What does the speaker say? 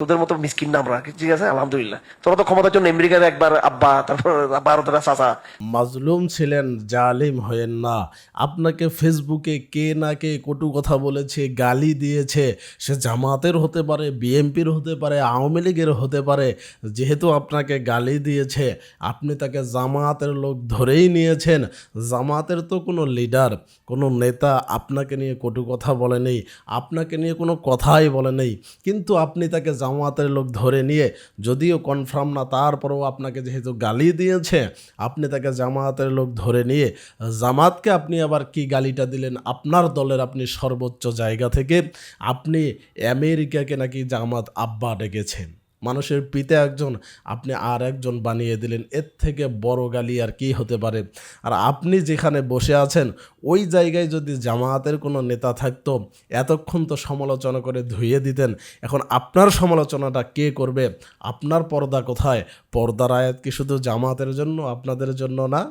তোদের মতো মিসকিন না আমরা, ঠিক আছে আলহামদুলিল্লাহ। তোরা তো ক্ষমতার জন্য আমেরিকার একবার আব্বা, তারপর ভারতের চাচা। মাজলুম ছিলেন, জালিম হয়েন না। আপনাকে ফেসবুকে কে না কে কটু কথা বলেছে, গালি দিয়েছে, সে জামাতের হতে পারে, বিএনপির হতে পারে, আওয়ামী লীগের হতে পারে। যেহেতু আপনাকে গালি দিয়েছে, আপনি তাকে জামাতের লোক ধরেই নিয়েছেন। জামাতের তো কোনো লিডার, কোনো নেতা আপনাকে নিয়ে কটু কথা বলেনি, আপনাকে নিয়ে কোনো কথাই বলেনি, কিন্তু আপনি তাকে জামাতের লোক ধরে নিয়ে, যদিও কনফার্ম না তারপরেও আপনাকে যেহেতু গালি দিয়েছে, আপনি তাকে জামাতের লোক ধরে নিয়ে জামাতকে আপনি আবার কি গালিটা দিলেন আপনার দলের আপনি সর্বোচ্চ জায়গা থেকে। আপনি আমেরিকাকে নাকি জামাত আব্বা ডেকেছেন, মানুষের পিতা একজন, আপনি আর একজন বানিয়ে দিলেন। এর থেকে বড় গালি আর কি হতে পারে? আর আপনি যেখানে বসে আছেন ওই জায়গায় যদি জামায়াতের কোনো নেতা থাকতো, এতক্ষণ তো সমালোচনা করে ধুইয়ে দিতেন। এখন আপনার সমালোচনাটা কে করবে? আপনার পর্দা কোথায়? পর্দার আয়াত কি শুধু জামাতের জন্য, আপনাদের জন্য না?